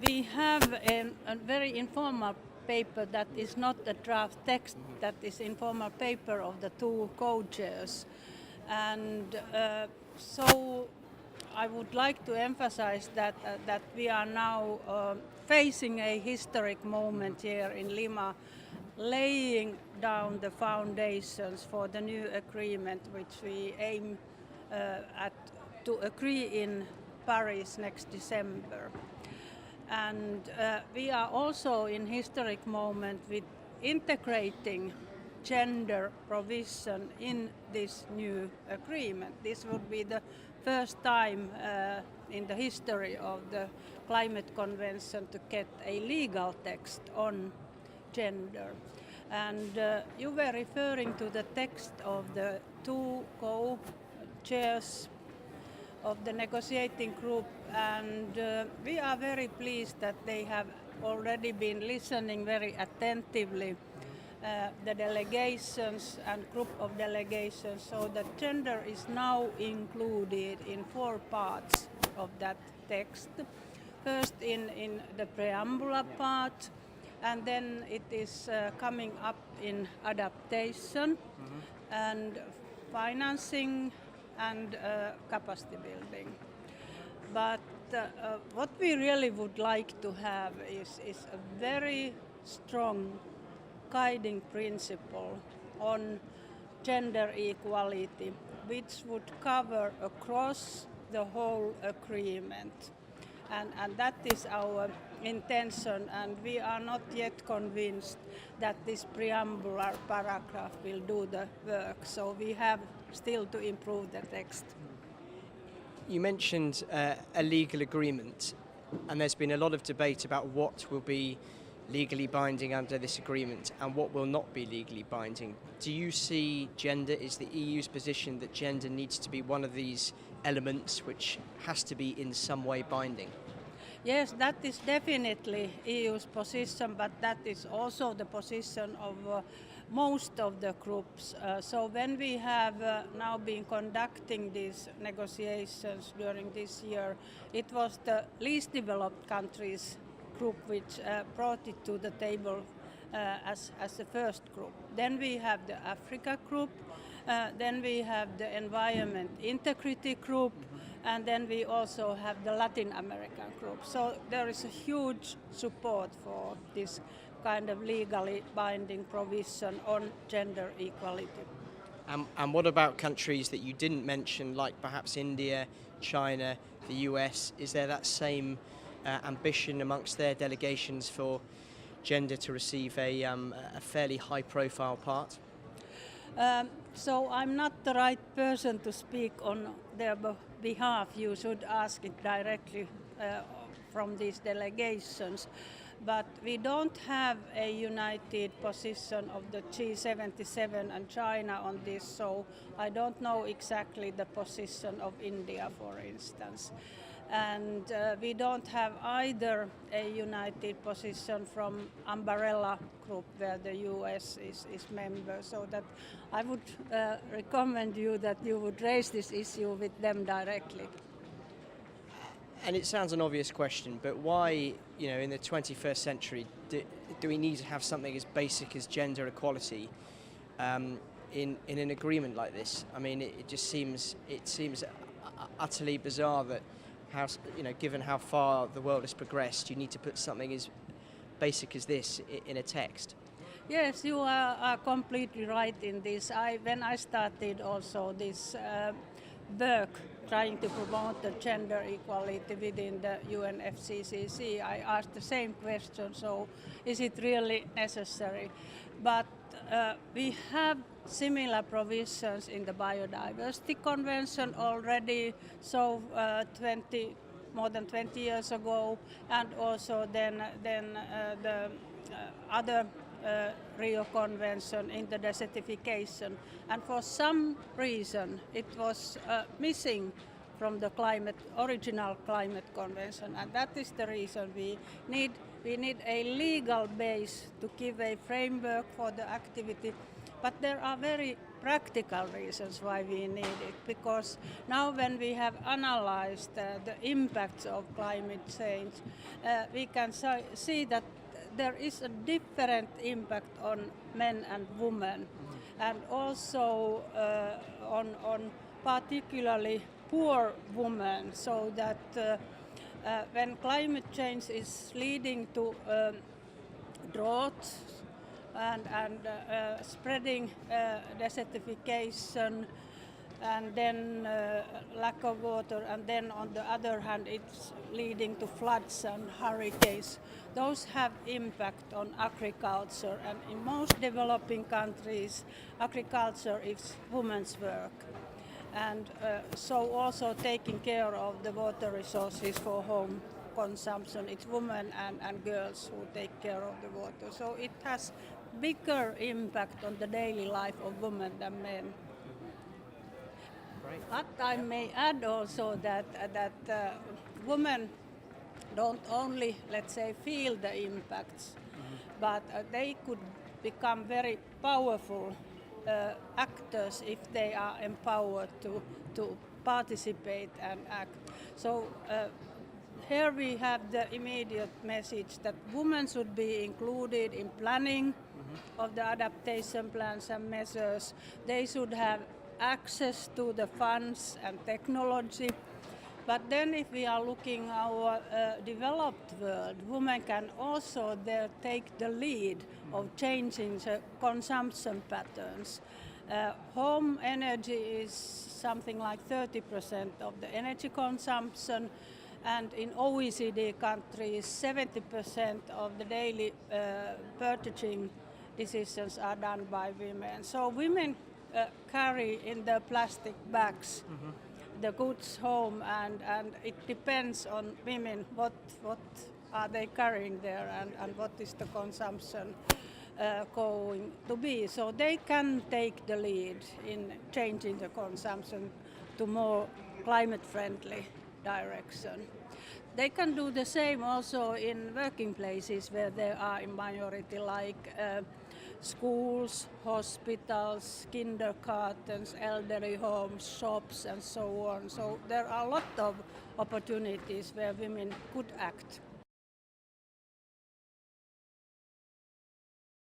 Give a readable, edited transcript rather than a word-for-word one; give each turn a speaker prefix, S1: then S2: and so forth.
S1: We have a very informal paper that is not a draft text, that is informal paper of the two co-chairs. And so I would like to emphasize that we are now facing a historic moment here in Lima, laying down the foundations for the new agreement which we aim to agree in Paris next December. And we are also in historic moment with integrating gender provision in this new agreement. This would be the first time in the history of the climate convention to get a legal text on gender. And you were referring to the text of the two co-chairs of the negotiating group, and we are very pleased that they have already been listening very attentively the delegations and group of delegations, so that gender is now included in 4 parts of that text. First in the preamble part, and then it is coming up in adaptation and financing and capacity building. But what we really would like to have is a very strong guiding principle on gender equality, which would cover across the whole agreement. And that is our intention, and we are not yet convinced that this preambular paragraph will do the work, so we have still to improve the text.
S2: You mentioned a legal agreement, and there's been a lot of debate about what will be legally binding under this agreement and what will not be legally binding. Do you see gender, is the EU's position that gender needs to be one of these elements which has to be in some way binding?
S1: Yes, that is definitely EU's position, but that is also the position of most of the groups. So when we have now been conducting these negotiations during this year, it was the least developed countries group which brought it to the table as the first group. Then we have the Africa group, then we have the Environment Integrity group, and then we also have the Latin American group. So there is a huge support for this kind of legally binding provision on gender equality.
S2: And what about countries that you didn't mention, like perhaps India, China, the US? Is there that same ambition amongst their delegations for gender to receive a fairly high-profile part?
S1: So I'm not the right person to speak on their behalf. You should ask it directly from these delegations. But we don't have a united position of the G77 and China on this, so I don't know exactly the position of India, for instance. And we don't have either a united position from umbrella group where the US is member, so that I would recommend you that you would raise this issue with them directly.
S2: And it sounds an obvious question, but why, in the 21st century, do we need to have something as basic as gender equality in an agreement like this? I mean, it seems utterly bizarre that given how far the world has progressed, you need to put something as basic as this in a text.
S1: Yes, you are completely right in this. When I started also this work trying to promote the gender equality within the UNFCCC, I asked the same question, so is it really necessary? But we have similar provisions in the Biodiversity Convention already, so more than 20 years ago, and also then the other Rio Convention in the desertification. And for some reason it was missing from the original climate convention, and that is the reason we need a legal base to give a framework for the activity, But there are very practical reasons why we need it, because now when we have analyzed the impacts of climate change, we can see that there is a different impact on men and women, and also on particularly poor women, so that when climate change is leading to drought and spreading desertification, and then lack of water, and then on the other hand it's leading to floods and hurricanes. Those have impact on agriculture, and in most developing countries agriculture is women's work. And so also taking care of the water resources for home consumption, it's women and girls who take care of the water. So it has bigger impact on the daily life of women than men.
S2: Right.
S1: But I may add also that women don't only, let's say, feel the impacts, but they could become very powerful actors if they are empowered to participate and act. So here we have the immediate message that women should be included in planning of the adaptation plans and measures. They should have access to the funds and technology. But then if we are looking our developed world, women can also there take the lead of changing the consumption patterns. Home energy is something like 30% of the energy consumption, and in OECD countries 70% of the daily purchasing decisions are done by women. So women carry in the plastic bags the goods home, and it depends on women what are they carrying there, and what is the consumption going to be. So they can take the lead in changing the consumption to more climate friendly direction. They can do the same also in working places where they are in minority, like schools, hospitals, kindergartens, elderly homes, shops and so on. So there are a lot of opportunities where women could act.